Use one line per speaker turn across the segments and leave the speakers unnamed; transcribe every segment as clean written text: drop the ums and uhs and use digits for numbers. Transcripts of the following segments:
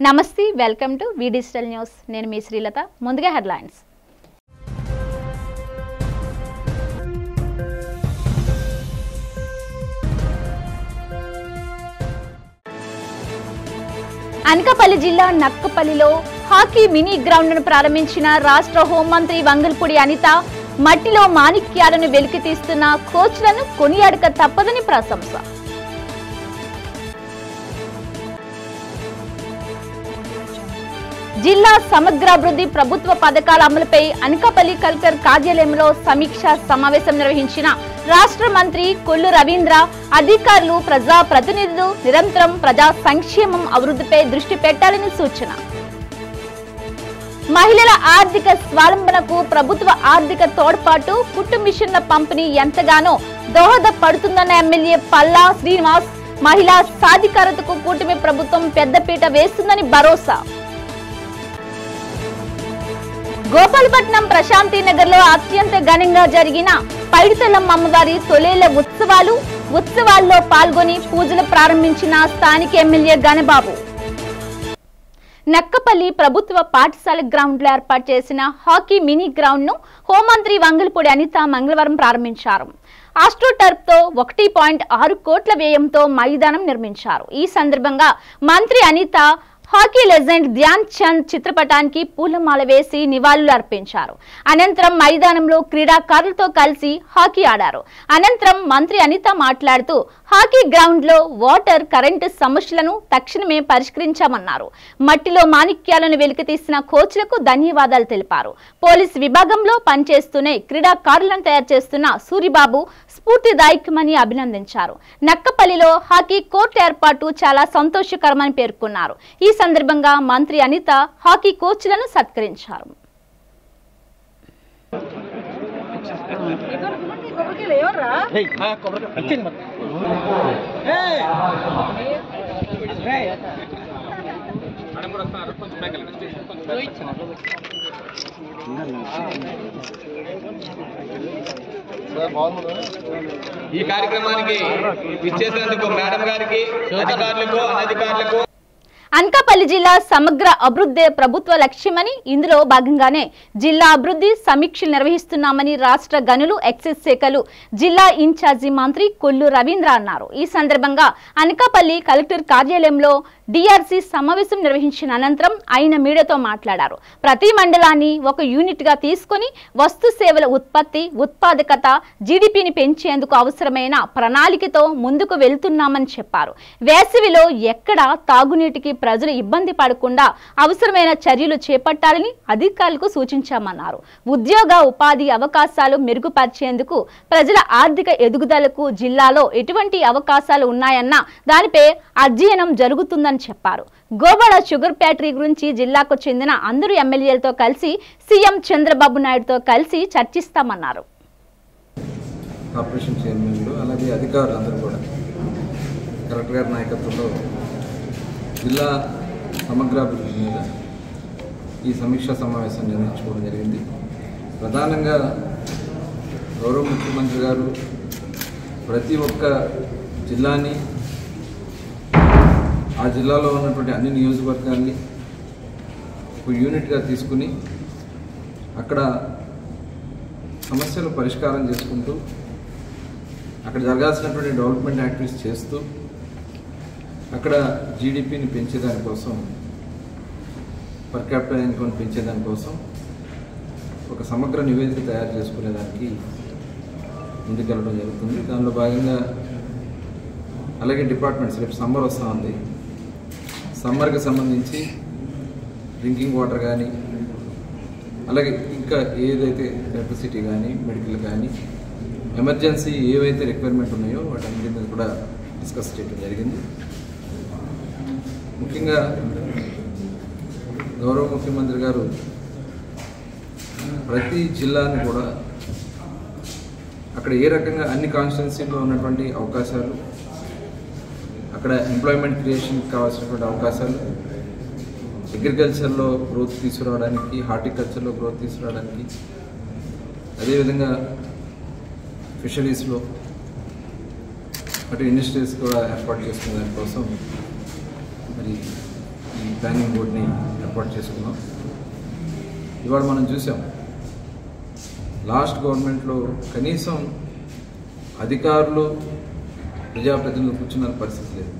నమస్తే welcome to V digital news నేను మీ శ్రీలత ముందుగా హెడ్లైన్స్ అనకాపల్లి జిల్లా నక్కపల్లిలో హాకీ మినీ గ్రౌండ్ ను ప్రారంభించిన రాష్ట్ర హోంమంత్రి వంగల్పూడి అనిత మట్టిలో మాణిక్యాలను వెలికితీస్తున్న కోచ్లను కొనియాడక తప్పదని ప్రశంస జిల్లా సమగ్రాభివృద్ధి ప్రభుత్వ పథకాల అమలుపై అనకాపల్లి కలెక్టర్ కార్యాలయంలో సమీక్షా సమావేశం నిర్వహించిన రాష్ట్ర మంత్రి కొల్లు రవీంద్ర అధికారులు ప్రజా ప్రతినిధులు నిరంతరం ప్రజా సంక్షేమం అభివృద్ధిపై దృష్టి పెట్టాలని సూచన మహిళల ఆర్థిక స్వావలంబనకు ప్రభుత్వ ఆర్థిక తోడ్పాటు కుట్టు మిషన్ల పంపిణీ ఎంతగానో దోహదపడుతుందన్న ఎమ్మెల్యే పల్లా శ్రీనివాస్ మహిళా సాధికారతకు కూటమి ప్రభుత్వం పెద్దపీట వేస్తుందని భరోసా గోపాలపట్నం ప్రశాంతి నగర్ లో అత్యంత ఘనంగా జరిగిన పైడితల్లమ్మ అమ్మవారి తొలేళ్ల ఉత్సవాల్లో పాల్గొని పూజలు ప్రారంభించిన స్థానిక ఎమ్మెల్యే గణబాబు నక్కపల్లి ప్రభుత్వ పాఠశాల గ్రౌండ్ లో ఏర్పాటు చేసిన హాకీ మినీ గ్రౌండ్ ను హోంమంత్రి వంగల్పూడి అనిత మంగళవారం ప్రారంభించారు. ఆస్ట్రోటర్ఫ్ తో 1.6 కోట్ల వ్యయంతో మైదానం నిర్మించారు. ఈ సందర్భంగా మంత్రి అనిత హాకీ లెజెండ్ ధ్యాన్ చంద్ చిత్రపటానికి పూలమాల వేసి నివాళులు అర్పించారు. అనంతరం మైదానంలో క్రీడాకారులతో కలిసి హాకీ ఆడారు. అనంతరం మంత్రి అనిత మాట్లాడుతూ హాకీ గ్రౌండ్ లో వాటర్ కరెంటు సమస్యలను తక్షణమే పరిష్కరించామన్నారు. మట్టిలో మాణిక్యాలను వెలికితీసిన కోచ్లకు ధన్యవాదాలు తెలిపారు. పోలీస్ విభాగంలో పనిచేస్తూనే క్రీడాకారులను తయారు చేస్తున్న సూరిబాబు స్ఫూర్తిదాయకమని అభినందించారు. నక్కపల్లిలో హాకీ కోర్టు ఏర్పాటు చాలా సంతోషకరమని పేర్కొన్నారు. ఈ సందర్భంగా మంత్రి అనిత హాకీ కోచ్లను సత్కరించారు.
ఈ కార్యక్రమానికి విచ్చేసినందుకు మేడం గారికి, అధికారులకు, అనధికారులకు
అనకాపల్లి జిల్లా సమగ్ర అభివృద్ధి ప్రభుత్వ లక్ష్యమని ఇందులో భాగంగానే జిల్లా అభివృద్ధి సమీక్షలు నిర్వహిస్తున్నామని రాష్ట్ర గనులు ఎక్సైజ్ శాఖలు జిల్లా ఇన్ఛార్జి మంత్రి కొల్లు రవీంద్ర అన్నారు. ఈ సందర్భంగా అనకాపల్లి కలెక్టర్ కార్యాలయంలో డిఆర్సీ సమావేశం నిర్వహించిన అనంతరం ఆయన మీడియాతో మాట్లాడారు. ప్రతి మండలాన్ని ఒక యూనిట్ గా తీసుకుని వస్తు సేవల ఉత్పత్తి, ఉత్పాదకత, జీడీపీని పెంచేందుకు అవసరమైన ప్రణాళికతో ముందుకు వెళ్తున్నామని చెప్పారు. వేసవిలో ఎక్కడ తాగునీటికి ప్రజలు ఇబ్బంది పడకుండా అవసరమైన చర్యలు చేపట్టాలని అధికారులకు సూచించామన్నారు. ఉద్యోగ ఉపాధి అవకాశాలు మెరుగుపరిచేందుకు, ప్రజల ఆర్థిక ఎదుగుదలకు జిల్లాలో ఎటువంటి అవకాశాలు ఉన్నాయన్న దానిపై అధ్యయనం జరుగుతుందని చెప్పారు. గోవాడ షుగర్ ఫ్యాక్టరీ గురించి జిల్లాకు చెందిన అందరూ ఎమ్మెల్యేలతో కలిసి సీఎం చంద్రబాబు నాయుడుతో కలిసి చర్చిస్తామన్నారు.
కార్పొరేషన్ చైర్మన్లు అలాగే అధికారులు అందరూ కూడా కలెక్టర్ గారి నాయకత్వంలో జిల్లా సమగ్రాభివృద్ధి మీద ఈ సమీక్షా సమావేశం నిర్వహించుకోవడం జరిగింది. ప్రధానంగా గౌరవ ముఖ్యమంత్రి గారు ప్రతి ఒక్క జిల్లాని, ఆ జిల్లాలో ఉన్నటువంటి అన్ని నియోజకవర్గాల్ని ఒక యూనిట్గా తీసుకుని అక్కడ సమస్యలు పరిష్కారం చేసుకుంటూ అక్కడ జరగాల్సినటువంటి డెవలప్మెంట్ యాక్టివిటీస్ చేస్తూ అక్కడ జీడిపిని పెంచేదానికోసం, పర్ క్యాపిటల్ ఇన్కమ్ పెంచేదానికోసం ఒక సమగ్ర నివేదిక తయారు చేసుకునేదానికి ముందుకెళ్ళడం జరుగుతుంది. దానిలో భాగంగా అలాగే డిపార్ట్మెంట్స్, రేపు సమ్మర్ వస్తూ ఉంది, సమ్మర్కి సంబంధించి డ్రింకింగ్ వాటర్ కానీ అలాగే ఇంకా ఏదైతే ఎలక్ట్రిసిటీ కానీ మెడికల్ కానీ ఎమర్జెన్సీ ఏవైతే రిక్వైర్మెంట్ ఉన్నాయో వాటన్నిటి మీద కూడా డిస్కస్ చేయడం జరిగింది. ముఖ్యంగా గౌరవ ముఖ్యమంత్రి గారు ప్రతి జిల్లాని కూడా అక్కడ ఏ రకంగా అన్ని కాన్స్టిట్యున్సీలో ఉన్నటువంటి అవకాశాలు, అక్కడ ఎంప్లాయ్మెంట్ క్రియేషన్కి కావాల్సినటువంటి అవకాశాలు, అగ్రికల్చర్లో గ్రోత్ తీసుకురావడానికి, హార్టికల్చర్లో గ్రోత్ తీసుకురావడానికి, అదేవిధంగా ఫిషరీస్లో అటు ఇండస్ట్రీస్ కూడా ఏర్పాటు చేసుకునే దానికోసం మరి ఈ ప్లానింగ్ బోర్డ్ని ఏర్పాటు చేసుకున్నాం. ఇవాళ మనం చూసాం లాస్ట్ గవర్నమెంట్లో కనీసం అధికారులు ప్రజాప్రతినిధులు కూర్చున్న పరిస్థితి లేదు.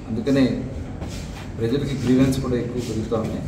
అందుకనే ప్రజలకి గ్రీవెన్స్ కూడా ఎక్కువ పెరుగుతూ ఉన్నాయి.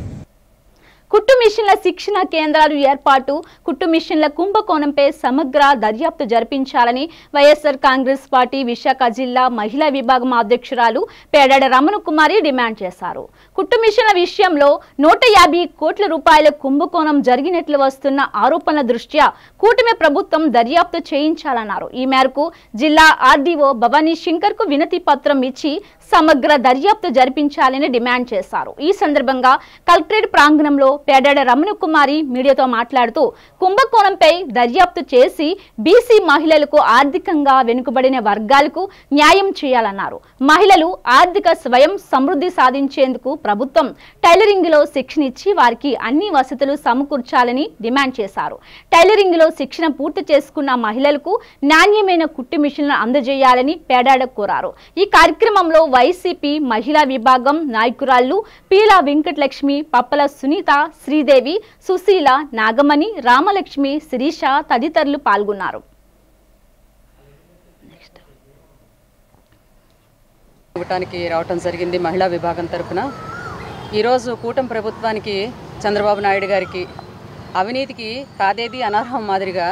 కుట్టు మిషన్ల శిక్షణ కేంద్రాలు ఏర్పాటు, కుట్టు మిషన్ల కుంభకోణంపై సమగ్ర దర్యాప్తు జరిపించాలని వైఎస్ఆర్ కాంగ్రెస్ పార్టీ విశాఖ జిల్లా మహిళా విభాగం అధ్యక్షురాలు పేడాడ రమణకుమారి డిమాండ్ చేశారు. కుట్టు మిషన్ల విషయంలో 150 కోట్ల రూపాయల కుంభకోణం జరిగినట్లు వస్తున్న ఆరోపణల దృష్ట్యా కూటమి ప్రభుత్వం దర్యాప్తు చేయించాలన్నారు. ఈ మేరకు జిల్లా ఆర్డీఓ భవానీ శంకర్ కు వినతి పత్రం ఇచ్చి సమగ్ర దర్యాప్తు జరిపించాలని డిమాండ్ చేశారు. ఈ సందర్భంగా కలెక్టరేట్ ప్రాంగణంలో పేడాడ రమణకుమారి మీడియాతో మాట్లాడుతూ కుంభకోణంపై దర్యాప్తు చేసి బీసీ మహిళలకు ఆర్థికంగా వెనుకబడిన వర్గాలకు న్యాయం చేయాలన్నారు. మహిళలు ఆర్థిక స్వయం సమృద్ధి సాధించేందుకు ప్రభుత్వం టైలరింగ్ లో శిక్షణ ఇచ్చి వారికి అన్ని వసతులు సమకూర్చాలని డిమాండ్ చేశారు. టైలరింగ్ లో శిక్షణ పూర్తి చేసుకున్న మహిళలకు నాణ్యమైన కుట్టు మిషన్లను అందజేయాలని పేడాడ కోరారు. ఈ కార్యక్రమంలో వైసీపీ మహిళా విభాగం నాయకురాళ్లు పీలా వెంకటలక్ష్మి, పప్పల సునీత, శ్రీదేవి, సుశీల, నాగమణి, రామలక్ష్మి, శిరీష తదితరులు పాల్గొన్నారు.
ఇవ్వటానికి రావటం జరిగింది మహిళా విభాగం తరఫున. ఈరోజు కూటమి ప్రభుత్వానికి, చంద్రబాబు నాయుడు గారికి అవినీతికి కాదేది అనర్హం మాదిరిగా,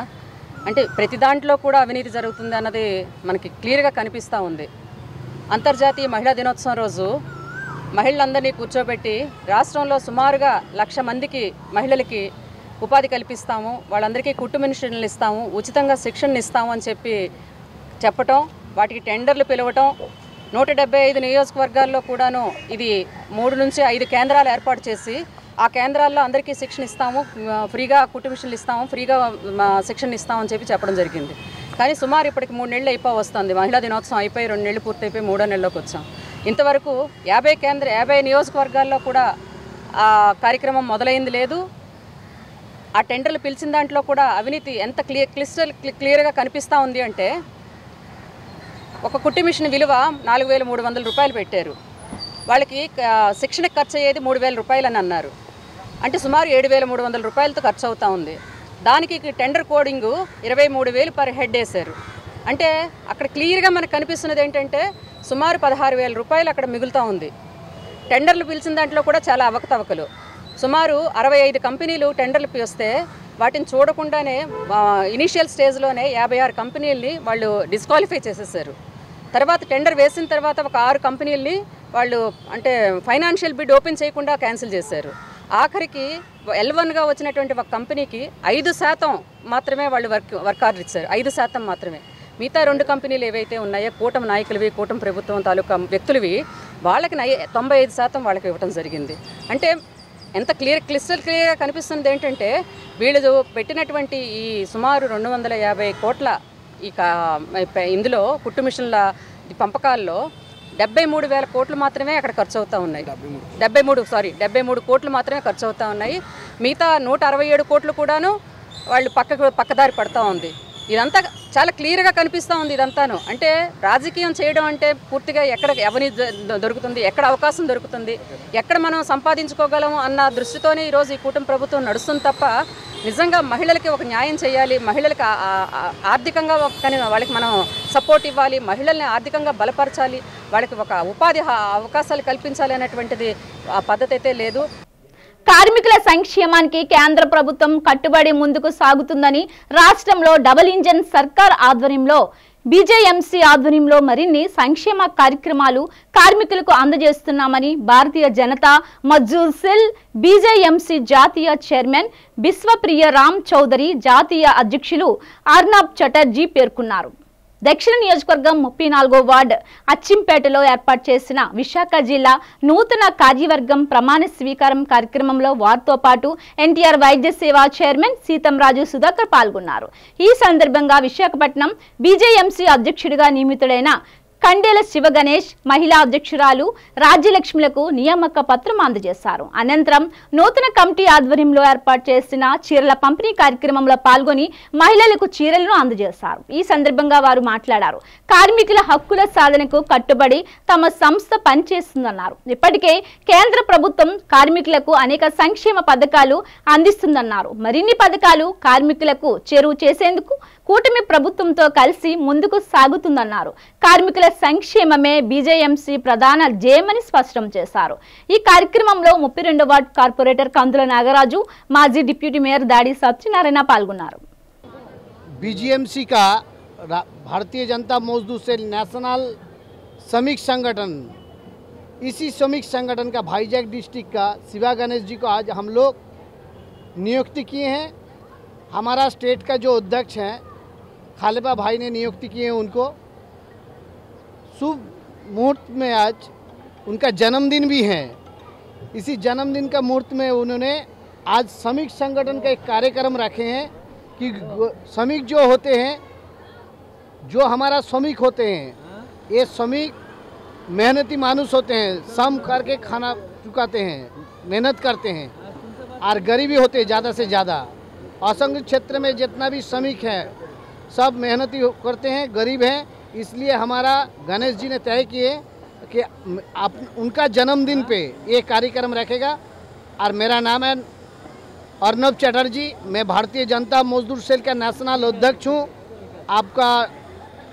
అంటే ప్రతి దాంట్లో కూడా అవినీతి జరుగుతుంది అన్నది మనకి క్లియర్గా కనిపిస్తూ ఉంది. అంతర్జాతీయ మహిళా దినోత్సవం రోజు మహిళలందరినీ కూర్చోబెట్టి రాష్ట్రంలో సుమారుగా 1,00,000 మందికి మహిళలకి ఉపాధి కల్పిస్తాము, వాళ్ళందరికీ కుట్టు మిషన్లు ఇస్తాము, ఉచితంగా శిక్షణ ఇస్తాము అని చెప్పటం, వాటికి టెండర్లు పిలవటం, 175 నియోజకవర్గాల్లో కూడాను ఇది 3 నుంచి 5 కేంద్రాలు ఏర్పాటు చేసి ఆ కేంద్రాల్లో అందరికీ శిక్షణ ఇస్తాము, ఫ్రీగా కుట్టు మిషన్లు ఇస్తాము, ఫ్రీగా శిక్షణ ఇస్తామని చెప్పడం జరిగింది. కానీ సుమారు ఇప్పటికి 3 నెలలు వస్తుంది. మహిళా దినోత్సవం అయిపోయి 2 నెలలు పూర్తయిపోయి 3వ నెలలోకి వచ్చాం. ఇంతవరకు 50 నియోజకవర్గాల్లో కూడా ఆ కార్యక్రమం మొదలైంది లేదు. ఆ టెండర్లు పిలిచిన దాంట్లో కూడా అవినీతి ఎంత క్లియర్గా కనిపిస్తూ ఉంది అంటే, ఒక కుట్టు మిషన్ విలువ 4,300 రూపాయలు పెట్టారు. వాళ్ళకి శిక్షణకు ఖర్చు అయ్యేది 3,000 రూపాయలు అని అన్నారు. అంటే సుమారు 7,300 రూపాయలతో ఖర్చు అవుతూ ఉంది. దానికి టెండర్ కోడింగు 23,000 పర్ హెడ్ వేశారు. అంటే అక్కడ క్లియర్గా మనకు కనిపిస్తున్నది ఏంటంటే సుమారు 16,000 రూపాయలు అక్కడ మిగులుతూ ఉంది. టెండర్లు పిలిచిన దాంట్లో కూడా చాలా అవకతవకలు. సుమారు 65 కంపెనీలు టెండర్లు పిలిస్తే వాటిని చూడకుండానే ఇనీషియల్ స్టేజ్లోనే 56 కంపెనీలని వాళ్ళు డిస్క్వాలిఫై చేసేసారు. తర్వాత టెండర్ వేసిన తర్వాత ఒక 6 కంపెనీలని వాళ్ళు అంటే ఫైనాన్షియల్ బిడ్ ఓపెన్ చేయకుండా క్యాన్సిల్ చేశారు. ఆఖరికి L1గా వచ్చినటువంటి ఒక కంపెనీకి 5% మాత్రమే వాళ్ళు వర్క్ ఆర్డర్ ఇచ్చారు. 5% మాత్రమే. మిగతా 2 కంపెనీలు ఏవైతే ఉన్నాయో కూటమి నాయకులవి, కూటమి ప్రభుత్వం తాలూకా వ్యక్తులవి, వాళ్ళకి 95% వాళ్ళకి ఇవ్వడం జరిగింది. అంటే ఎంత క్లిస్టల్ క్లియర్గా కనిపిస్తున్నది ఏంటంటే, వీళ్ళు పెట్టినటువంటి ఈ సుమారు 250 కోట్ల ఇందులో కుట్టు మిషన్ల పంపకాల్లో 73,000 కోట్లు మాత్రమే అక్కడ ఖర్చు అవుతూ ఉన్నాయి. 73 కోట్లు మాత్రమే ఖర్చు అవుతూ ఉన్నాయి. మిగతా 167 కోట్లు కూడాను వాళ్ళు పక్కదారి పడుతూ ఉంది. ఇదంతా చాలా క్లియర్గా కనిపిస్తూ ఉంది. ఇదంతాను అంటే రాజకీయం చేయడం అంటే పూర్తిగా ఎక్కడ అవినీతి దొరుకుతుంది, ఎక్కడ అవకాశం దొరుకుతుంది, ఎక్కడ మనం సంపాదించుకోగలము అన్న దృష్టితోనే ఈరోజు ఈ కూటమి ప్రభుత్వం నడుస్తుంది తప్ప నిజంగా మహిళలకి ఒక న్యాయం చేయాలి, మహిళలకి ఆర్థికంగా వాళ్ళకి మనం సపోర్ట్ ఇవ్వాలి, మహిళల్ని ఆర్థికంగా బలపరచాలి, వాళ్ళకి ఒక ఉపాధి అవకాశాలు కల్పించాలి అనేటువంటిది ఆ పద్ధతి అయితే లేదు.
కార్మికుల సంక్షేమానికి కేంద్ర ప్రభుత్వం కట్టుబడి ముందుకు సాగుతుందని రాష్ట్రంలో డబుల్ ఇంజన్ సర్కార్ ఆధ్వర్యంలో బీజేఎంసీ ఆధ్వర్యంలో మరిన్ని సంక్షేమ కార్యక్రమాలు కార్మికులకు అందజేస్తున్నామని భారతీయ జనతా మజ్దూర్ సెల్ బీజేఎంసీ జాతీయ చైర్మన్ బిశ్వప్రియ రామ్ చౌదరి, జాతీయ అధ్యక్షులు అర్నాబ్ చటర్జీ పేర్కొన్నారు. దక్షిణ నియోజకవర్గం 34వ వార్డు అచ్చింపేటలో ఏర్పాటు చేసిన విశాఖ జిల్లా నూతన కార్యవర్గం ప్రమాణ స్వీకారం కార్యక్రమంలో వారితో పాటు ఎన్టీఆర్ వైద్య సేవా చైర్మన్ సీతంరాజు సుధాకర్ పాల్గొన్నారు. ఈ సందర్భంగా విశాఖపట్నం బీజేఎంసీ అధ్యక్షుడిగా నియమితుడైన కండేల శివ గణేష్ మహిళా అధ్యక్షురాలు రాజ్యలక్ష్మిలకు నియామక పత్రం అందజేశారు. అనంతరం నూతన కమిటీ ఆధ్వర్యంలో ఏర్పాటు చేసిన చీరల పంపిణీ కార్యక్రమంలో పాల్గొని మహిళలకు చీరలను అందజేశారు. ఈ సందర్భంగా వారు మాట్లాడారు. కార్మికుల హక్కుల సాధనకు కట్టుబడి తమ సంస్థ పనిచేస్తుందన్నారు. ఇప్పటికే కేంద్ర ప్రభుత్వం కార్మికులకు అనేక సంక్షేమ పథకాలు అందిస్తుందన్నారు. మరిన్ని పథకాలు కార్మికులకు చేరువ చేసేందుకు కూటమి ప్రభుత్వంతో కలిసి ముందుకు సాగుతుందన్నారు. కార్మికుల సంక్షేమమే బీజేఎంసీ ప్రధాన ధ్యేయమని స్పష్టం చేశారు. ఈ కార్యక్రమంలో 32వ వార్డు కార్పొరేటర్ కందుల నాగరాజు, మాజీ డిప్యూటీ మేయర్ దాడి సత్యనారాయణ పాల్గొన్నారు.
बीजीएमसी का भारतीय जनता मजदूर सेल नेशनल श्रमिक संगठन, इसी श्रमिक संगठन का भाईजैक डिस्ट्रिक्ट का शिवा गणेश जी को आज हम लोग नियुक्ति किए हैं। हमारा स्टेट का जो अध्यक्ष हैं खालिबा भाई ने नियुक्ति किए हैं उनको। शुभ मुहूर्त में आज उनका जन्मदिन भी है। इसी जन्मदिन का मुहूर्त में उन्होंने आज श्रमिक संगठन का एक कार्यक्रम रखे हैं कि श्रमिक जो होते हैं, जो हमारा श्रमिक होते हैं, ये श्रमिक मेहनती मानुष होते हैं, श्रम करके खाना चुकाते हैं, मेहनत करते हैं और गरीबी होते हैं ज़्यादा से ज़्यादा। असंगठित क्षेत्र में जितना भी श्रमिक है सब मेहनती करते हैं, गरीब हैं। इसलिए हमारा गणेश जी ने तय किए कि आप उनका जन्मदिन पे ये कार्यक्रम रखेगा। और मेरा नाम है अर्नब चटर्जी, मैं भारतीय जनता मजदूर सेल का नेशनल अध्यक्ष हूँ। आपका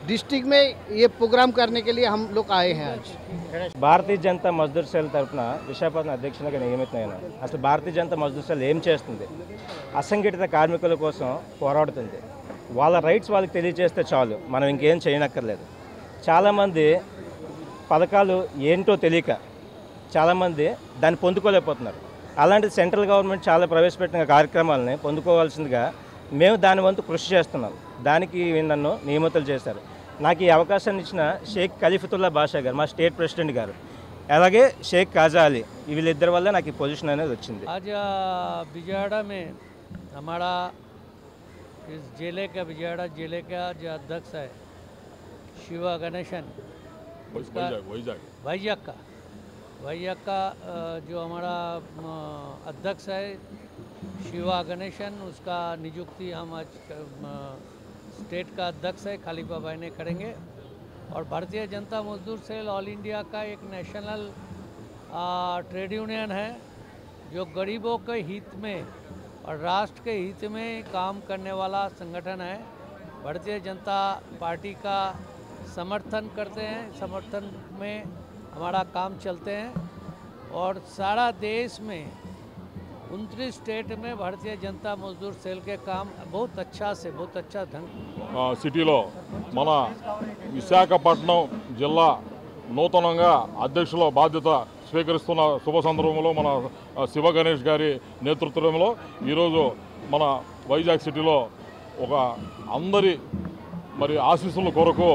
डिस्ट्रिक्ट में ये प्रोग्राम करने के लिए हम लोग आए हैं आज।
భారతీయ జనతా మజ్దూర్ సెల్ తరఫున విశాఖపట్నం అధ్యక్షునిగా నియమితమైన అసలు భారతీయ జనతా మజ్దూర్ సెల్ ఏం చేస్తుంది? అసంఘటిత కార్మికుల కోసం పోరాడుతుంది. వాళ్ళ రైట్స్ వాళ్ళకి తెలియజేస్తే చాలు, మనం ఇంకేం చేయనక్కర్లేదు. చాలామంది పథకాలు ఏంటో తెలియక చాలామంది దాన్ని పొందుకోలేకపోతున్నారు. అలాంటి సెంట్రల్ గవర్నమెంట్ చాలా ప్రవేశపెట్టిన కార్యక్రమాలని పొందుకోవాల్సిందిగా మేము దాని వంతు కృషి చేస్తున్నాం. దానికి నన్ను నియమితులు చేశారు. నాకు ఈ అవకాశాన్ని ఇచ్చిన షేక్ ఖలీఫతుల్లా బాషా గారు, మా స్టేట్ ప్రెసిడెంట్ గారు, అలాగే షేక్ కాజా అలీ, వీళ్ళిద్దరి వల్ల నాకు ఈ పొజిషన్ అనేది వచ్చింది.
आज बिजवाड़ा में हमारा इस जिले का बिजवाड़ा जिले का जो अध्यक्ष है शिवा गणेशन, उसका वैजाग का जो हमारा अध्यक्ष है शिवा गणेशन, उसका नियुक्ति हम आज स्टेट का अध्यक्ष है खालिबा भाई ने करेंगे। और भारतीय जनता मजदूर सेल ऑल इंडिया का एक नेशनल ट्रेड यूनियन है जो गरीबों के हित में और राष्ट्र के हित में काम करने वाला संगठन है। भारतीय जनता पार्टी का समर्थन करते हैं, समर्थन में हमारा काम चलते हैं। और सारा देश में 29 स्टेट में भारतीय जनता मजदूर सेल के काम बहुत अच्छा ढंग
సిటీలో మన విశాఖపట్నం జిల్లా నూతనంగా అధ్యక్షుల బాధ్యత స్వీకరిస్తున్న శుభ సందర్భంలో మన శివ గణేష్ గారి నేతృత్వంలో ఈరోజు మన వైజాగ్ సిటీలో ఒక అందరి మరి ఆశీస్సుల కొరకు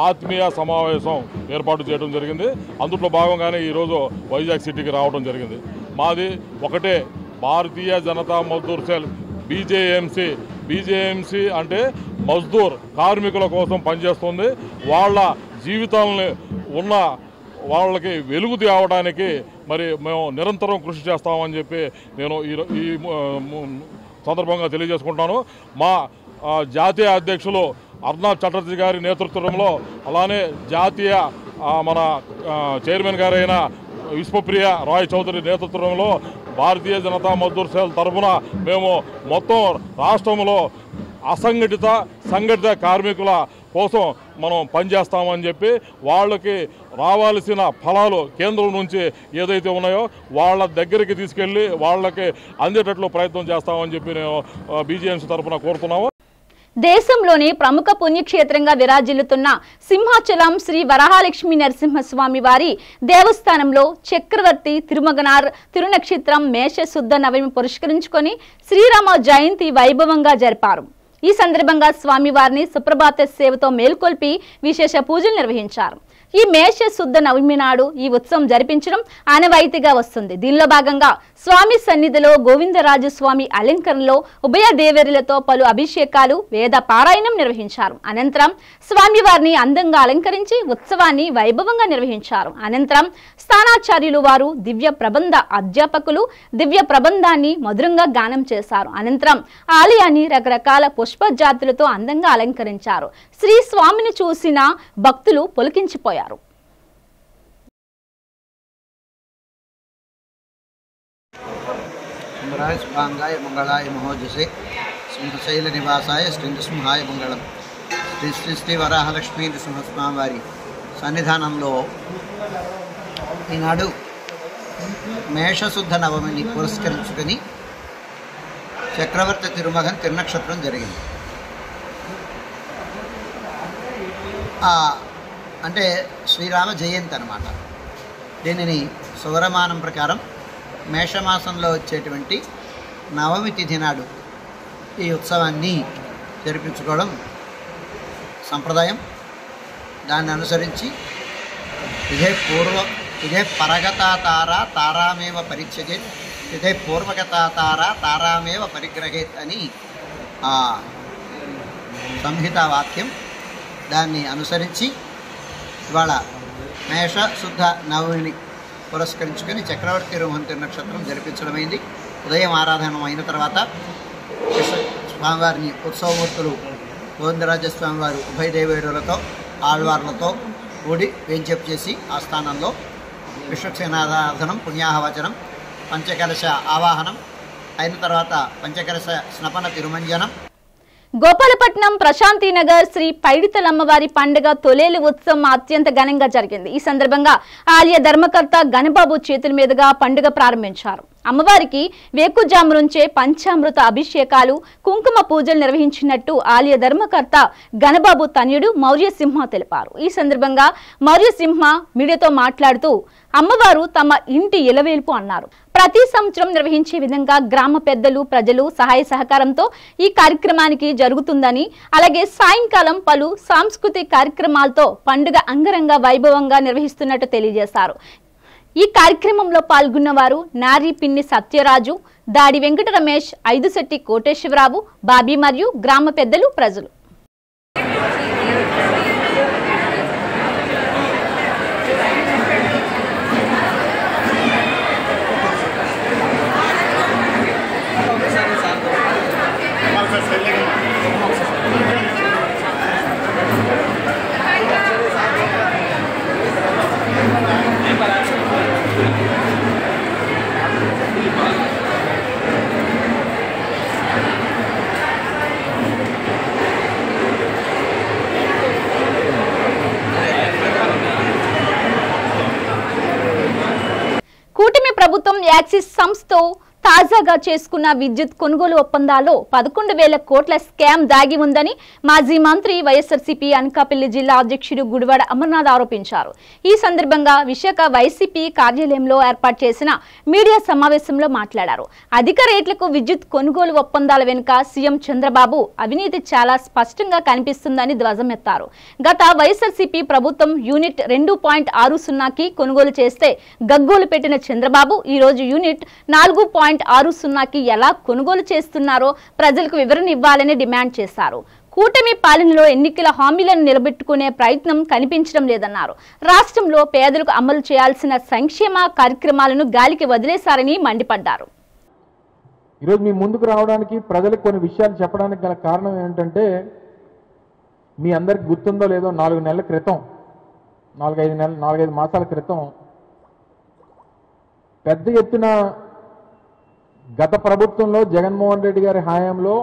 ఆత్మీయ సమావేశం ఏర్పాటు చేయడం జరిగింది. అందులో భాగంగానే ఈరోజు వైజాగ్ సిటీకి రావడం జరిగింది. మాది ఒకటే, భారతీయ జనతా మజ్దూర్ సెల్ బీజేఎంసీ అంటే మజ్దూర్ కార్మికుల కోసం పనిచేస్తుంది. వాళ్ళ జీవితాలని ఉన్న వాళ్ళకి వెలుగు తేవడానికి మరి మేము నిరంతరం కృషి చేస్తామని చెప్పి నేను ఈ సందర్భంగా తెలియజేసుకుంటాను. మా జాతీయ అధ్యక్షులు అర్నబ్ చటర్జీ గారి నేతృత్వంలో, అలానే జాతీయ మన చైర్మన్ గారైన విశ్వప్రియ రాయ్ చౌదరి నేతృత్వంలో భారతీయ జనతా మజ్దూర్ సెల్ తరఫున మేము మొత్తం రాష్ట్రంలో అసంఘటిత సంఘటిత కార్మికుల కోసం మనం పనిచేస్తామని చెప్పి వాళ్ళకి రావాల్సిన ఫలాలు కేంద్రం నుంచి ఏదైతే ఉన్నాయో వాళ్ళ దగ్గరికి తీసుకెళ్ళి వాళ్ళకి అందేటట్లు ప్రయత్నం చేస్తామని చెప్పి నేను బీజేఎంసీ తరఫున కోరుతున్నాము.
దేశంలోని ప్రముఖ పుణ్యక్షేత్రంగా విరాజిల్లుతున్న సింహాచలం శ్రీ వరహాలక్ష్మి నరసింహస్వామి వారి దేవస్థానంలో చక్రవర్తి తిరుమగనార్ తిరునక్షత్రం మేష శుద్ధ నవమి పురస్కరించుకొని శ్రీరామ జయంతి వైభవంగా జరిపారు. ఈ సందర్భంగా స్వామివారిని సుప్రభాత సేవతో మేల్కొల్పి విశేష పూజలు నిర్వహించారు. ఈ మేష శుద్ధ నవమి నాడు ఈ ఉత్సవం జరిపించడం ఆనవాయితీగా వస్తుంది. దీనిలో భాగంగా స్వామి సన్నిధిలో గోవిందరాజు స్వామి అలంకరణలో ఉభయ దేవేరులతో పలు అభిషేకాలు, వేద పారాయణం నిర్వహించారు. అనంతరం స్వామివారిని అందంగా అలంకరించి ఉత్సవాన్ని వైభవంగా నిర్వహించారు. అనంతరం స్థానాచార్యులు వారు దివ్య ప్రబంధ అధ్యాపకులు దివ్య ప్రబంధాన్ని మధురంగా గానం చేశారు. అనంతరం ఆలయాన్ని రకరకాల పుష్ప జాతులతో అందంగా అలంకరించారు. శ్రీ స్వామిని చూసిన భక్తులు పొలికించిపోయారు.
शुभांगाय मंगलाय महोजसे सिंहशैल निवासाय श्रीनृसिंहाय मंगलम శ్రీ శ్రీ శ్రీ వరాహలక్ష్మీ నృసింహస్వామి వారి సన్నిధానంలో ఈనాడు మేషశుద్ధ నవమిని పురస్కరించుకొని చక్రవర్తి తిరుమగన్ తిరునక్షత్రం జరిగింది. అంటే శ్రీరామ జయంతి అన్నమాట. దీనిని సువరమానం ప్రకారం మేషమాసంలో వచ్చేటువంటి నవమి తిథి నాడు ఈ ఉత్సవాన్ని జరిపించుకోవడం సంప్రదాయం. దాన్ని అనుసరించి ఇదే పరగతా తారా తారామేవ పరీక్షజేత్, ఇదే పూర్వగతా తారా తారామేవ పరిగ్రహేత్ అని సంహితా వాక్యం. దాన్ని అనుసరించి ఇవాళ మేష శుద్ధ నవమిని పురస్కరించుకొని చక్రవర్తి రోహంతి నక్షత్రం జరిపించడమైంది. ఉదయం ఆరాధన అయిన తర్వాత స్వామివారిని ఉత్సవమూర్తులు గోవిందరాజస్వామివారు ఉభయ దేవేరులతో ఆళ్వార్లతో కూడి వేంచేపు చేసి ఆ స్థానంలో విశ్వక్సేనారాధనం, పుణ్యాహవచనం, పంచకలశ ఆవాహనం అయిన తర్వాత పంచకలశ స్నపన తిరుమంజనం.
గోపాలపట్నం ప్రశాంతినగర్ శ్రీ పైడితలమ్మవారి పండుగ తొలేలు ఉత్సవం అత్యంత ఘనంగా జరిగింది. ఈ సందర్భంగా ఆలయ ధర్మకర్త గణబాబు చేతుల మీదుగా పండుగ ప్రారంభించారు. అమ్మవారికి వేకుజాము నుంచే పంచామృత అభిషేకాలు, కుంకుమ పూజలు నిర్వహించినట్టు ఆలయ ధర్మకర్త గణబాబు తనయుడు మౌర్యసింహ తెలిపారు. ఈ సందర్భంగా మౌర్యసింహ మీడియాతో మాట్లాడుతూ అమ్మవారు తమ ఇంటి ఇలవేల్పు అన్నారు. ప్రతి సంవత్సరం నిర్వహించే విధంగా గ్రామ పెద్దలు, ప్రజలు సహాయ సహకారంతో ఈ కార్యక్రమానికి జరుగుతుందని, అలాగే సాయంకాలం పలు సాంస్కృతిక కార్యక్రమాలతో పండుగ అంగరంగ వైభవంగా నిర్వహిస్తున్నట్టు తెలియజేశారు. ఈ కార్యక్రమంలో పాల్గొన్న వారు నారి పిన్ని సత్యరాజు, దాడి వెంకట రమేష్, ఐదుశెట్టి కోటేశ్వరరావు, బాబీ మరియు గ్రామ పెద్దలు, ప్రజలు. కూటమి ప్రభుత్వం యాక్సిస్ సంస్థతో తాజాగా చేసుకున్న విద్యుత్ కొనుగోలు ఒప్పందాల్లో 11,000 కోట్ల స్కామ్ దాగి ఉందని మాజీ మంత్రి వైఎస్ఆర్సీపీ అనకాపల్లి జిల్లా అధ్యక్షుడు గుడివాడ అమర్నాథ్ ఆరోపించారు. ఈ సందర్భంగా విశాఖ వైసీపీ కార్యాలయంలో ఏర్పాటు చేసిన మీడియా సమావేశంలో మాట్లాడారు. అధిక రేట్లకు విద్యుత్ కొనుగోలు ఒప్పందాల వెనుక సీఎం చంద్రబాబు అవినీతి చాలా స్పష్టంగా కనిపిస్తుందని ధ్వజమెత్తారు. గత వైఎస్ఆర్సీపీ ప్రభుత్వం యూనిట్ 2.60కి కొనుగోలు చేస్తే గగ్గోలు పెట్టిన చంద్రబాబు ఈ రోజు యూనిట్ 4.60కి ఎలా కొనుగోలు చేస్తున్నారో ప్రజలకు వివరణ ఇవ్వాలని డిమాండ్ చేశారు. కూటమి పాలనలో ఎన్నికల హామీలను నిలబెట్టుకునే ప్రయత్నం కనిపించడం లేదన్నారు. రాష్ట్రంలో పేదలకు అమలు చేయాల్సిన సంక్షేమ కార్యక్రమాలను గాలికి వదిలేశారని మండిపడ్డారు.
ఈరోజు మీ ముందుకు రావడానికి, ప్రజలకు కొన్ని విషయాలు చెప్పడానికి గల కారణం ఏంటంటే, మీ అందరికి గుర్తుందో లేదో 4 నెలల క్రితం, 4-5 మాసాల క్రితం పెద్ద ఎత్తున గత ప్రభుత్వంలో జగన్మోహన్ రెడ్డి గారి హయాంలో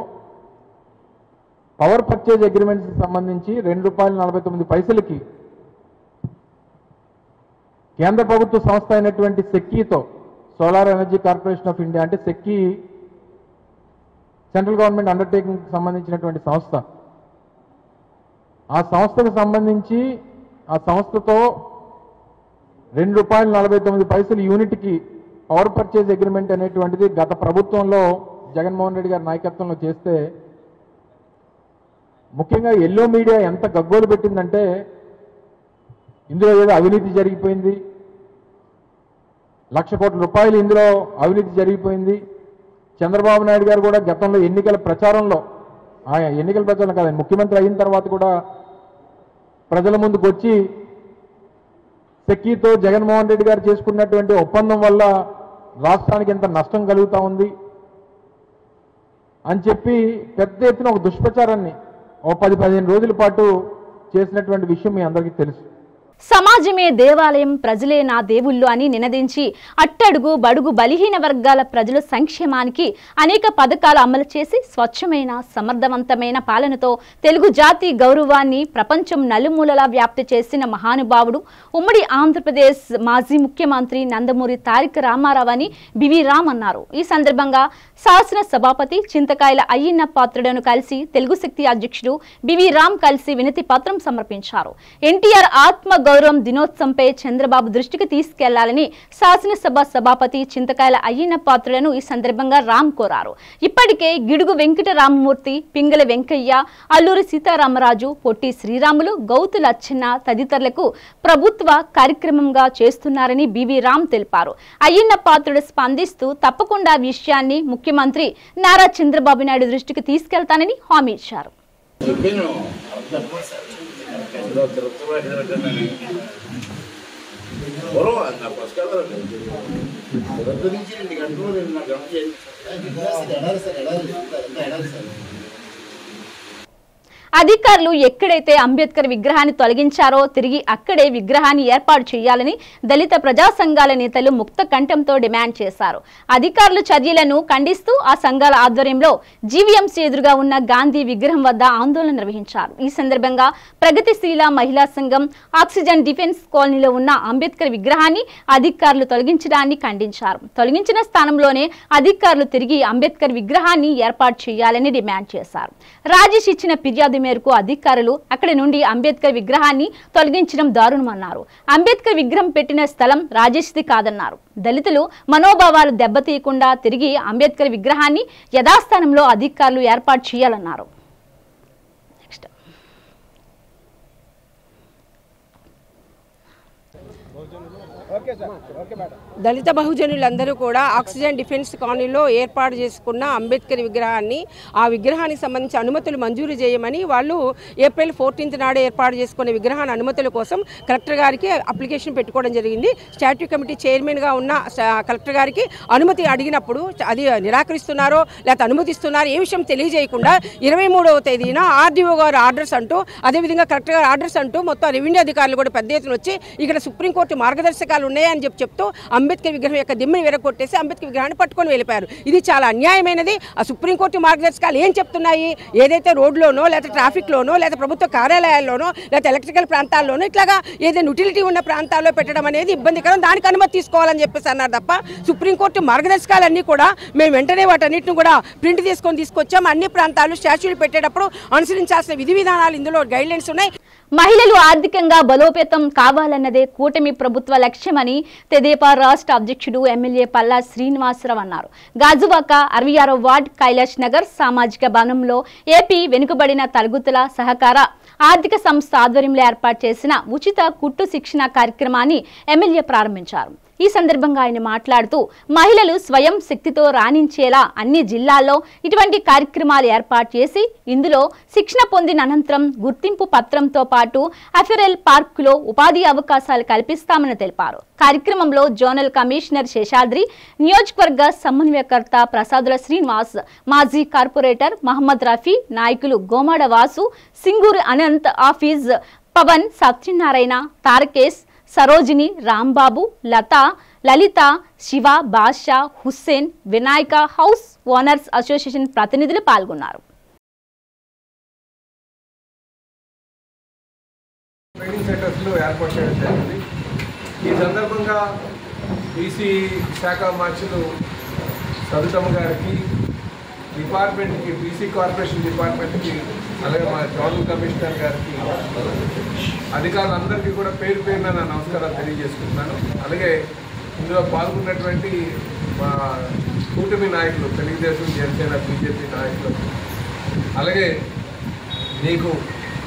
పవర్ పర్చేజ్ అగ్రిమెంట్స్ సంబంధించి ₹2.49కి కేంద్ర ప్రభుత్వ సంస్థ అయినటువంటి సెక్కీతో, solar energy corporation of India అంటే సెక్కీ సెంట్రల్ గవర్నమెంట్ అండర్టేకింగ్ సంబంధించినటువంటి సంస్థ, ఆ సంస్థకు సంబంధించి ఆ సంస్థతో ₹2.49 యూనిట్కి పవర్ పర్చేజ్ అగ్రిమెంట్ అనేటువంటిది గత ప్రభుత్వంలో జగన్మోహన్ రెడ్డి గారి నాయకత్వంలో చేస్తే, ముఖ్యంగా ఎల్లో మీడియా ఎంత గగ్గోలు పెట్టిందంటే, ఇందులో ఏదో అవినీతి జరిగిపోయింది, 1,00,000 కోట్ల రూపాయలు ఇందులో అవినీతి జరిగిపోయింది. చంద్రబాబు నాయుడు గారు కూడా గతంలో ఎన్నికల ప్రచారంలో, ఎన్నికల ప్రచారం కాదండి, ముఖ్యమంత్రి అయిన తర్వాత కూడా ప్రజల ముందుకు వచ్చి సెక్కీతో జగన్మోహన్ రెడ్డి గారు చేసుకున్నటువంటి ఒప్పందం వల్ల రాష్ట్రానికి ఎంత నష్టం కలుగుతూ ఉంది అని చెప్పి పెద్ద ఎత్తున ఒక దుష్ప్రచారాన్ని 10-15 రోజుల పాటు చేసినటువంటి విషయం మీ అందరికీ తెలుసు.
సమాజమే దేవాలయం, ప్రజలే నా దేవుళ్ళు అని నినదించి అట్టడుగు బడుగు బలహీన వర్గాల ప్రజల సంక్షేమానికి అనేక పథకాలు అమలు చేసి స్వచ్ఛమైన సమర్థవంతమైన పాలనతో తెలుగు జాతి గౌరవాన్ని ప్రపంచం నలుమూలలా వ్యాప్తి చేసిన మహానుభావుడు ఉమ్మడి ఆంధ్రప్రదేశ్ మాజీ ముఖ్యమంత్రి నందమూరి తారక రామారావు అని బివి రామ్ అన్నారు. ఈ సందర్భంగా శాసన సభాపతి చింతకాయల అయ్యన్న పాత్రుడను కలిసి తెలుగు శక్తి అధ్యక్షుడు బివి రామ్ కలిసి వినతి పత్రం సమర్పించారు. ఎన్టీఆర్ ఆత్మ గౌరవం దినోత్సవంపై చంద్రబాబు దృష్టికి తీసుకెళ్లాలని శాసనసభ సభాపతి చింతకాయల అయ్యన్న పాత్రులను ఈ సందర్భంగా రామ్ కోరారు. ఇప్పటికే గిడుగు వెంకట రామమూర్తి, పింగళ వెంకయ్య, అల్లూరి సీతారామరాజు, పొట్టి శ్రీరాములు, గౌతు లచ్చన్న తదితరులకు ప్రభుత్వ కార్యక్రమంగా చేస్తున్నారని బివి రామ్ తెలిపారు. అయ్యన్న పాత్రుడు స్పందిస్తూ తప్పకుండా విషయాన్ని ముఖ్యమంత్రి నారా చంద్రబాబు నాయుడు దృష్టికి తీసుకెళ్తానని హామీ ఇచ్చారు. అధికారులు ఎక్కడైతే అంబేద్కర్ విగ్రహాన్ని తొలగించారో తిరిగి అక్కడే విగ్రహాన్ని ఏర్పాటు చేయాలని దళిత ప్రజా సంఘాల నేతలు ముక్త కంఠంతో డిమాండ్ చేశారు. అధికారుల చర్యలను ఖండిస్తూ ఆ సంఘాల ఆధ్వర్యంలో జీవీఎంసీ ఎదురుగా ఉన్న గాంధీ విగ్రహం వద్ద ఆందోళన నిర్వహించారు. ఈ సందర్భంగా ప్రగతిశీల మహిళా సంఘం ఆక్సిజన్ డిఫెన్స్ కాలనీలో ఉన్న అంబేద్కర్ విగ్రహాన్ని అధికారులు తొలగించడాన్ని ఖండించారు. తొలగించిన స్థానంలోనే అధికారులు తిరిగి అంబేద్కర్ విగ్రహాన్ని ఏర్పాటు చేయాలని డిమాండ్ చేశారు. రాజేష్ ఇచ్చిన ఫిర్యాదు మేరకు అధికారులు అక్కడి నుండి అంబేద్కర్ విగ్రహాన్ని తొలగించడం దారుణమన్నారు. అంబేద్కర్ విగ్రహం పెట్టిన స్థలం రాజేష్ది కాదన్నారు. దళితులు మనోభావాలు దెబ్బతీయకుండా తిరిగి అంబేద్కర్ విగ్రహాన్ని యథాస్థానంలో అధికారులు ఏర్పాటు చేయాలన్నారు.
దళిత బహుజనులందరూ కూడా ఆక్సిజన్ డిఫెన్స్ కాలనీలో ఏర్పాటు చేసుకున్న అంబేద్కర్ విగ్రహాన్ని, ఆ విగ్రహానికి సంబంధించి అనుమతులు మంజూరు చేయమని వాళ్ళు ఏప్రిల్ 14th నాడు ఏర్పాటు చేసుకునే విగ్రహాన్ని అనుమతుల కోసం కలెక్టర్ గారికి అప్లికేషన్ పెట్టుకోవడం జరిగింది. స్టాట్యూ కమిటీ చైర్మన్గా ఉన్న కలెక్టర్ గారికి అనుమతి అడిగినప్పుడు అది నిరాకరిస్తున్నారో లేకపోతే అనుమతిస్తున్నారో ఏ విషయం తెలియజేయకుండా 23వ తేదీన ఆర్డీఓ గారు ఆర్డర్స్ అంటూ, అదేవిధంగా కలెక్టర్ గారు ఆర్డర్స్ అంటూ మొత్తం రెవెన్యూ అధికారులు కూడా పెద్ద ఎత్తున వచ్చి ఇక్కడ సుప్రీంకోర్టు మార్గదర్శకాలు ఉన్నాయని చెప్తూ అంబేద్కర్ విగ్రహం యొక్క దిమ్మని విరగొట్టేసి అంబేద్కర్ విగ్రహాన్ని పట్టుకొని వెళ్ళిపోయారు. ఇది చాలా అన్యాయమైనది. ఆ సుప్రీంకోర్టు మార్గదర్శకాలు ఏం చెప్తున్నాయి? ఏదైతే రోడ్లోనో లేకపోతే ట్రాఫిక్లోనో లేదా ప్రభుత్వ కార్యాలయాల్లోనో లేకపోతే ఎలక్ట్రికల్ ప్రాంతాల్లోనో ఇట్లాగా ఏదైనా యుటిలిటీ ఉన్న ప్రాంతాల్లో పెట్టడం అనేది ఇబ్బందికరం, దానికి అనుమతి తీసుకోవాలని చెప్పేసి అన్నారు తప్ప సుప్రీంకోర్టు మార్గదర్శకాలన్నీ కూడా మేము వెంటనే వాటన్నిటిని కూడా ప్రింట్ తీసుకొచ్చాము. అన్ని ప్రాంతాలు స్టాచ్యూలు పెట్టేటప్పుడు అనుసరించాల్సిన విధి విధానాలు ఇందులో గైడ్లైన్స్ ఉన్నాయి.
మహిళలు ఆర్థికంగా బలోపేతం కావాలన్నదే కూటమి ప్రభుత్వ లక్ష్యమని తెదేపా రాష్ట్ర అధ్యక్షుడు ఎమ్మెల్యే పల్లా శ్రీనివాసరావు అన్నారు. గాజువాక 66వ వార్డ్ కైలాష్ నగర్ సామాజిక భవనంలో ఏపీ వెనుకబడిన తరగతుల సహకార ఆర్థిక సంస్థ ఆధ్వర్యంలో ఏర్పాటు చేసిన ఉచిత కుట్టు శిక్షణ కార్యక్రమాన్ని ఎమ్మెల్యే ప్రారంభించారు. ఈ సందర్భంగా ఆయన మాట్లాడుతూ మహిళలు స్వయం శక్తితో రాణించేలా అన్ని జిల్లాల్లో ఇటువంటి కార్యక్రమాలు ఏర్పాటు చేసి ఇందులో శిక్షణ పొందిన అనంతరం గుర్తింపు పత్రంతో పాటు అఫెరల్ పార్కులో ఉపాధి అవకాశాలు కల్పిస్తామని తెలిపారు. కార్యక్రమంలో జోనల్ కమిషనర్ శేషాద్రి, నియోజకవర్గ సమన్వయకర్త ప్రసాదుల శ్రీనివాస్, మాజీ కార్పొరేటర్ మహమ్మద్ రఫీ, నాయకులు Gomada Vasu, Singuru Ananth, Hafeez Pavan, Satyanarayana, Tarakesh, Sarojini, Rambabu, Latha, Lalitha, Shiva, Basha, Hussain, Vinayaka house owners association ప్రతినిధులు పాల్గొన్నారు.
ట్రైనింగ్ సెంటర్స్లో ఏర్పాటు చేయడం జరిగింది. ఈ సందర్భంగా బీసీ శాఖ మార్చులు సదుతమ్మ గారికి, డిపార్ట్మెంట్కి, బీసీ కార్పొరేషన్ డిపార్ట్మెంట్కి, అలాగే మా జోనల్ కమిషనర్ గారికి, అధికారులందరికీ కూడా పేరు పేరున నా నమస్కారాలు తెలియజేసుకుంటున్నాను. అలాగే ఇందులో పాల్గొన్నటువంటి మా కూటమి నాయకులు, తెలుగుదేశం, జనసేన, బీజేపీ నాయకులు, అలాగే మీకు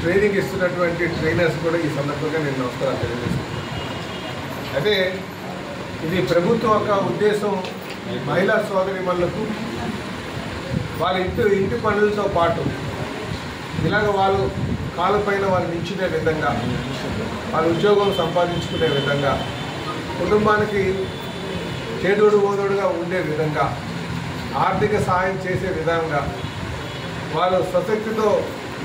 ట్రైనింగ్ ఇస్తున్నటువంటి ట్రైనర్స్ కూడా ఈ సందర్భంగా నేను నమస్కారాలు తెలియజేస్తున్నాను. అయితే ఇది ప్రభుత్వం యొక్క ఉద్దేశం మహిళా సోదరిమణులకు వాళ్ళ ఇంటి పనులతో పాటు ఇలాగ వాళ్ళు కాళ్ళపైన వాళ్ళు నిల్చునే విధంగా, వాళ్ళ ఉద్యోగం సంపాదించుకునే విధంగా, కుటుంబానికి చేదోడు ఓదోడుగా ఉండే విధంగా, ఆర్థిక సహాయం చేసే విధంగా, వాళ్ళు స్వశక్తితో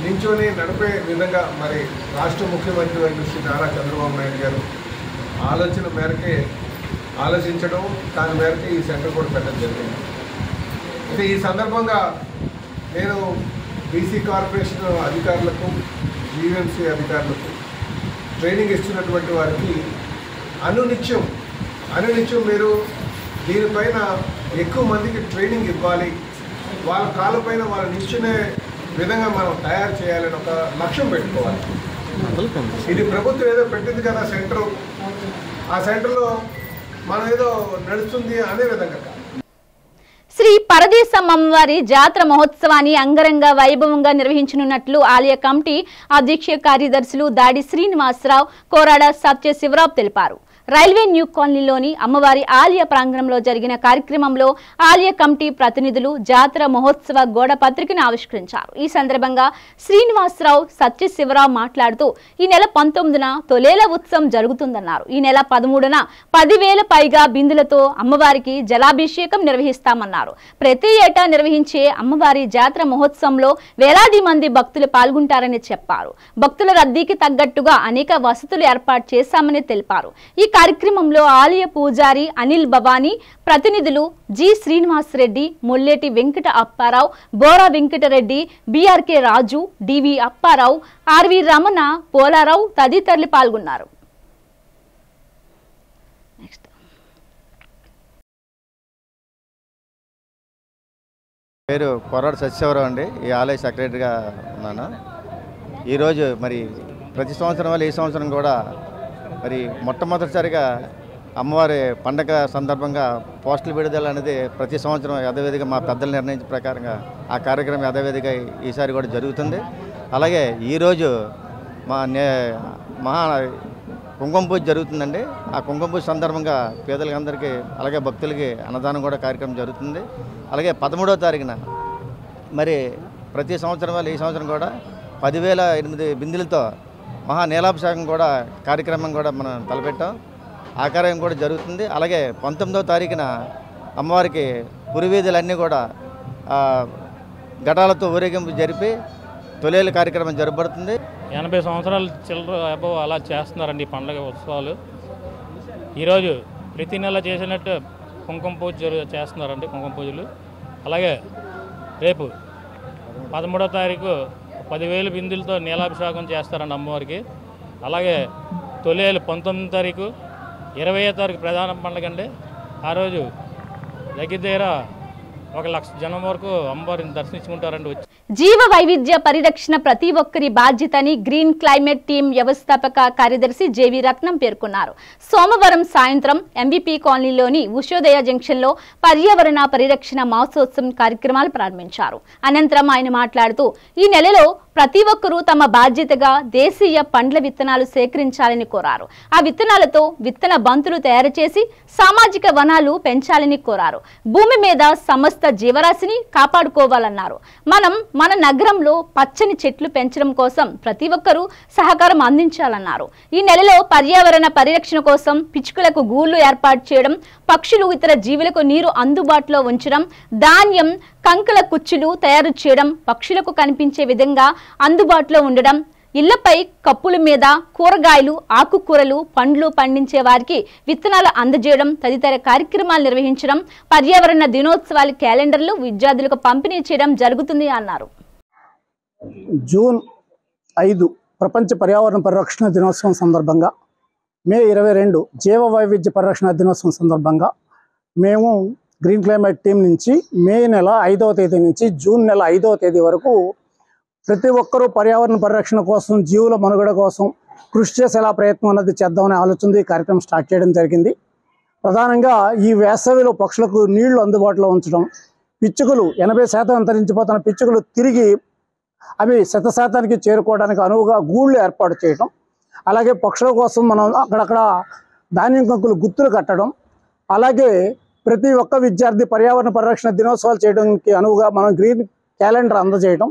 నించొని నడిపే విధంగా మరి రాష్ట్ర ముఖ్యమంత్రి అయిన శ్రీ నారా చంద్రబాబు నాయుడు గారు ఆలోచన మేరకే ఆలోచించడం, దాని మేరకే ఈ సెంటర్ కూడా పెట్టడం జరిగింది. అయితే ఈ సందర్భంగా నేను బీసీ కార్పొరేషన్ అధికారులకు, జీవీఎంసీ అధికారులకు, ట్రైనింగ్ ఇస్తున్నటువంటి వారికి అనునిత్యం మీరు దీనిపైన ఎక్కువ మందికి ట్రైనింగ్ ఇవ్వాలి, వాళ్ళ కాళ్ళపైన వాళ్ళు నిల్చునే విధంగా మనం తయారు చేయాలని ఒక లక్ష్యం పెట్టుకోవాలి. ఇది ప్రభుత్వం ఏదో పెట్టింది కదా సెంటర్, ఆ సెంటర్లో మనం ఏదో నడుస్తుంది అనే విధంగా కాదు.
శ్రీ పరదేశం అమ్మవారి జాతర మహోత్సవాన్ని అంగరంగ వైభవంగా నిర్వహించనున్నట్లు ఆలయ కమిటీ అధ్యక్ష కార్యదర్శులు దాడి శ్రీనివాసరావు, కోరాడ సత్య శివరావు తెలిపారు. రైల్వే న్యూ కాలనీలోని అమ్మవారి ఆలయ ప్రాంగణంలో జరిగిన కార్యక్రమంలో ఆలయ కమిటీ ప్రతినిధులు జాతర మహోత్సవ గోడ పత్రికను ఆవిష్కరించారు. ఈ సందర్భంగా శ్రీనివాసరావు, సత్య శివరావు మాట్లాడుతూ ఈ నెల 19న తొలేల ఉత్సవం జరుగుతుందన్నారు. ఈ నెల 13న 10,000 పైగా బిందులతో అమ్మవారికి జలాభిషేకం నిర్వహిస్తామన్నారు. ప్రతి ఏటా నిర్వహించే అమ్మవారి జాతర మహోత్సవంలో వేలాది మంది భక్తులు పాల్గొంటారని చెప్పారు. భక్తుల రద్దీకి తగ్గట్టుగా అనేక వసతులు ఏర్పాటు చేశామని తెలిపారు. ఈ కార్యక్రమంలో ఆలయ పూజారి అనిల్ భవానీ, ప్రతినిధులు జి శ్రీనివాసరెడ్డి, మొల్లేటి వెంకట అప్పారావు, బోరా వెంకటరెడ్డి, బిఆర్కే రాజు, డివి అప్పారావు, ఆర్వి రమణ, పోలారావు తదితరులు పాల్గొన్నారు.
పేరు కొర్రాడ సత్యశివరావు అండి. ఈ ఆలయ సెక్రటరీగా ఉన్నాను. ఈరోజు మరి ప్రతి సంవత్సరం వల్ల ఈ సంవత్సరం కూడా మరి మొట్టమొదటిసారిగా అమ్మవారి పండగ సందర్భంగా పోస్టల్ విడుదల అనేది ప్రతి సంవత్సరం యథావిధిగా మా పెద్దలు నిర్ణయించిన ప్రకారంగా ఆ కార్యక్రమం యథావిధిగా ఈసారి కూడా జరుగుతుంది. అలాగే ఈరోజు మహా కుంకుమ పూజ జరుగుతుందండి. ఆ కుంకుమ పూజ సందర్భంగా పేదలందరికీ అలాగే భక్తులకి అన్నదానం కూడా కార్యక్రమం జరుగుతుంది. అలాగే 13వ తారీఖున మరి ప్రతి సంవత్సరం వల్ల ఈ సంవత్సరం కూడా 10,008 బిందులతో మహా నీలాభిషేకం కూడా కార్యక్రమం కూడా మనం తలపెట్టాం. ఆ కార్యక్రమం కూడా జరుగుతుంది. అలాగే 19వ తారీఖున అమ్మవారికి పురివీధులన్నీ కూడా ఘటాలతో ఊరేగింపు జరిపి తొలేలు కార్యక్రమం జరపబడుతుంది.
80 సంవత్సరాల చిల్లర అబవ్ అలా చేస్తున్నారండి ఈ పండుగ ఉత్సవాలు. ఈరోజు ప్రతి నెల చేసినట్టు కుంకుమ పూజ చేస్తున్నారండి, కుంకుమ పూజలు. అలాగే రేపు 13వ తారీఖు 10,000 బిందులతో నీలాభిషేకం చేస్తారండి అమ్మవారికి. అలాగే తొలేలు 19వ తారీఖు, 20వ తారీఖు ప్రధాన పండుగ అండి. ఆ రోజు దగ్గర 1,00,000 జనం వరకు అమ్మవారిని దర్శించుకుంటారండి.
జీవ వైవిధ్య పరిరక్షణ ప్రతి ఒక్కరి బాధ్యతని గ్రీన్ క్లైమేట్ టీం వ్యవస్థాపక కార్యదర్శి జేవి రత్నం పేర్కొన్నారు. సోమవారం సాయంత్రం ఎంబీపీ కాలనీలోని ఉషోదయ జంక్షన్లో పర్యావరణ పరిరక్షణ మాసోత్సవం కార్యక్రమాలు ప్రారంభించారు. అనంతరం ఆయన మాట్లాడుతూ ఈ నెలలో ప్రతి ఒక్కరూ తమ బాధ్యతగా దేశీయ పండ్ల విత్తనాలు సేకరించాలని కోరారు. ఆ విత్తనాలతో విత్తన బంతులు తయారు చేసి సామాజిక వనాలు పెంచాలని కోరారు. భూమి మీద సమస్త జీవరాశిని కాపాడుకోవాలన్నారు. మనం మన నగరంలో పచ్చని చెట్లు పెంచడం కోసం ప్రతి ఒక్కరూ సహకారం అందించాలన్నారు. ఈ నెలలో పర్యావరణ పరిరక్షణ కోసం పిచ్చుకలకు గూళ్లు ఏర్పాటు చేయడం, పక్షులు ఇతర జీవులకు నీరు అందుబాటులో ఉంచడం, ధాన్యం కంకుల కుచ్చులు తయారు చేయడం, పక్షులకు కనిపించే విధంగా అందుబాటులో ఉండడం, ఇళ్లపై కప్పుల మీద కూరగాయలు, ఆకుకూరలు, పండ్లు పండించే వారికి విత్తనాలు అందజేయడం తదితర కార్యక్రమాలు నిర్వహించడం, పర్యావరణ దినోత్సవాల క్యాలెండర్లు విద్యార్థులకు పంపిణీ చేయడం జరుగుతుంది అన్నారు.
జూన్ 5 ప్రపంచ పర్యావరణ పరిరక్షణ దినోత్సవం సందర్భంగా, మే 22 జీవ వైవిధ్య పరిరక్షణ దినోత్సవం సందర్భంగా మేము గ్రీన్ క్లైమేట్ టీం నుంచి మే నెల 5వ తేదీ నుంచి జూన్ నెల 5వ తేదీ వరకు ప్రతి ఒక్కరూ పర్యావరణ పరిరక్షణ కోసం, జీవుల మనుగడ కోసం కృషి చేసేలా ప్రయత్నం అన్నది చేద్దామనే ఆలోచనతో ఈ కార్యక్రమం స్టార్ట్ చేయడం జరిగింది. ప్రధానంగా ఈ వేసవిలో పక్షులకు నీళ్లు అందుబాటులో ఉంచడం, పిచ్చుకలు 80% అంతరించిపోతున్న పిచ్చుకలు తిరిగి అవి శతశాతానికి చేరుకోవడానికి అనువుగా గూళ్ళు ఏర్పాటు చేయడం, అలాగే పక్షుల కోసం మనం అక్కడక్కడ ధాన్యం కంకులు గుర్తులు కట్టడం, అలాగే ప్రతి ఒక్క విద్యార్థి పర్యావరణ పరిరక్షణ దినోత్సవాలు చేయడానికి అనువుగా మనం గ్రీన్ క్యాలెండర్ అందజేయడం,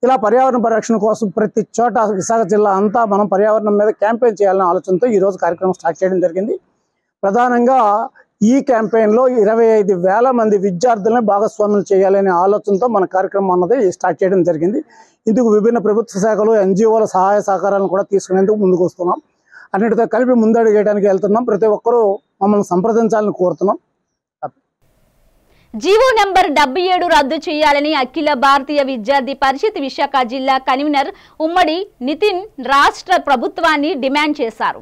ఇలా పర్యావరణ పరిరక్షణ కోసం ప్రతి చోట విశాఖ జిల్లా అంతా మనం పర్యావరణం మీద క్యాంపెయిన్ చేయాలనే ఆలోచనతో ఈరోజు కార్యక్రమం స్టార్ట్ చేయడం జరిగింది. ప్రధానంగా ఈ క్యాంపెయిన్లో 25,000 మంది విద్యార్థులను భాగస్వాములు చేయాలనే ఆలోచనతో మన కార్యక్రమం అన్నది స్టార్ట్ చేయడం జరిగింది. ఇందుకు విభిన్న ప్రభుత్వ శాఖలు, ఎన్జిఓల సహాయ సహకారాలను కూడా తీసుకునేందుకు ముందుకు వస్తున్నాం. అన్నిటితో కలిపి ముందడుగు వేయడానికి వెళ్తున్నాం. ప్రతి ఒక్కరూ మమ్మల్ని సంప్రదించాలని కోరుతున్నాం.
జీవో నెంబర్ 77 రద్దు చేయాలని అఖిల భారతీయ విద్యార్థి పరిషత్ విశాఖ జిల్లా కన్వీనర్ ఉమ్మడి నితిన్ రాష్ట్ర ప్రభుత్వాన్ని డిమాండ్ చేశారు.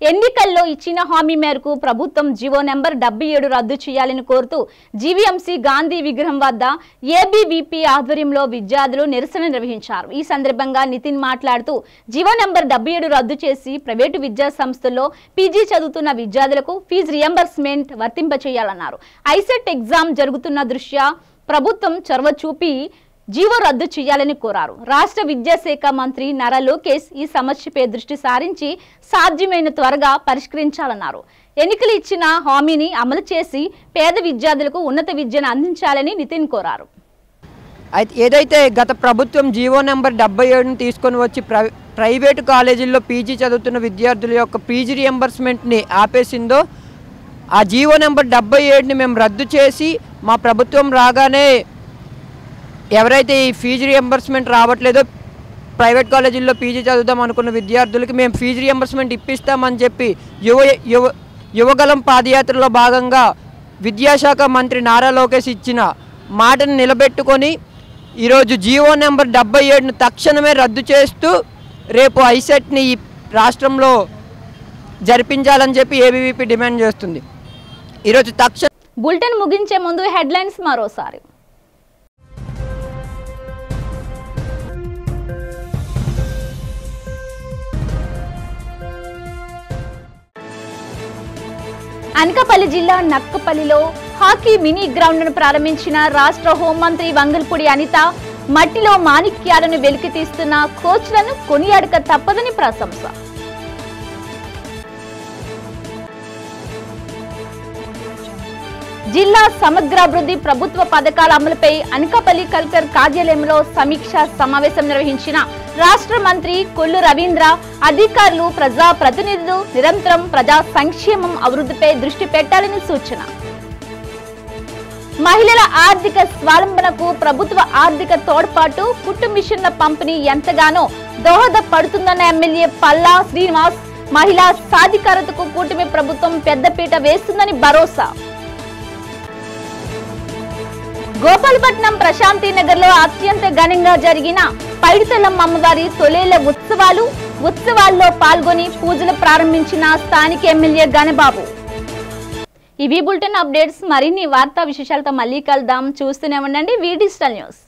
ఎన్నికల్లో ఇచ్చిన హామీ మేరకు ప్రభుత్వం జీవో నెంబర్ 77 రద్దు చేయాలని కోరుతూ జీవీఎంసీ గాంధీ విగ్రహం వద్ద ఏబీవీపీ ఆధ్వర్యంలో విద్యార్థులు నిరసన నిర్వహించారు. ఈ సందర్భంగా నితిన్ మాట్లాడుతూ జీవో నెంబర్ 77 రద్దు చేసి ప్రైవేటు విద్యా సంస్థల్లో పీజీ చదువుతున్న విద్యార్థులకు ఫీజు రియంబర్స్మెంట్ వర్తింపచేయాలన్నారు. ఐసెట్ ఎగ్జామ్ జరుగుతున్న దృష్ట్యా ప్రభుత్వం చొరవ చూపి జీవో రద్దు చేయాలని కోరారు. రాష్ట్ర విద్యాశాఖ మంత్రి నారా లోకేష్ ఈ సమస్యపై దృష్టి సారించి సాధ్యమైన త్వరగా పరిష్కరించాలన్నారు. ఎన్నికలు ఇచ్చిన హామీని అమలు చేసి పేద విద్యార్థులకు ఉన్నత విద్యను అందించాలని నితిన్ కోరారు.
ఏదైతే గత ప్రభుత్వం జీవో నెంబర్ 77ని తీసుకొని వచ్చి ప్రైవేటు కాలేజీల్లో పీజీ చదువుతున్న విద్యార్థుల యొక్క ఫీజు రియంబర్స్మెంట్ని ఆపేసిందో, ఆ జీవో నెంబర్ 77ని మేము రద్దు చేసి మా ప్రభుత్వం రాగానే ఎవరైతే ఈ ఫీజు రియంబర్స్మెంట్ రావట్లేదో ప్రైవేట్ కాలేజీల్లో పీజీ చదువుదాం అనుకున్న విద్యార్థులకి మేము ఫీజు రియంబర్స్మెంట్ ఇప్పిస్తామని చెప్పి యువగలం పాదయాత్రలో భాగంగా విద్యాశాఖ మంత్రి నారా లోకేష్ ఇచ్చిన మాటను నిలబెట్టుకొని ఈరోజు జీవో నెంబర్ 77ను తక్షణమే రద్దు చేస్తూ రేపు ఐసెట్ని ఈ రాష్ట్రంలో జరిపించాలని చెప్పి ఏబీవీపీ డిమాండ్ చేస్తుంది. ఈరోజు
బులెటిన్ ముగించే ముందు హెడ్లైన్స్ మరోసారి. అనకాపల్లి జిల్లా నక్కపల్లిలో హాకీ మినీ గ్రౌండ్ను ప్రారంభించిన రాష్ట్ర హోంమంత్రి వంగల్పూడి అనిత మట్టిలో మాణిక్యాలను వెలికితీస్తున్న కోచ్లను కొనియాడక తప్పదని ప్రశంస. జిల్లా సమగ్రాభివృద్ధి ప్రభుత్వ పథకాల అమలుపై అనకాపల్లి కలెక్టర్ కార్యాలయంలో సమీక్షా సమావేశం నిర్వహించిన రాష్ట్ర మంత్రి కొల్లు రవీంద్ర. అధికారులు, ప్రజా ప్రతినిధులు నిరంతరం ప్రజా సంక్షేమం, అభివృద్ధిపై దృష్టి పెట్టాలని సూచన. మహిళల ఆర్థిక స్వావలంబనకు ప్రభుత్వ ఆర్థిక తోడ్పాటు, కుట్టు మిషన్ల పంపిణీ ఎంతగానో దోహదపడుతుందన్న ఎమ్మెల్యే పల్లా శ్రీనివాస్. మహిళా సాధికారతకు కూటమి ప్రభుత్వం పెద్దపీట వేస్తుందని భరోసా. గోపాలపట్నం ప్రశాంతి నగర్ లో అత్యంత ఘనంగా జరిగిన పైడితల్లమ్మ అమ్మవారి తొలేళ్ల ఉత్సవాల్లో పాల్గొని పూజలు ప్రారంభించిన స్థానిక ఎమ్మెల్యే గణబాబు. ఇవి బులెటిన్ అప్డేట్స్. మరిన్ని వార్తా విశేషాలతో మళ్ళీ కలుద్దాం. చూస్తూనే ఉండండి వి డిజిటల్ న్యూస్.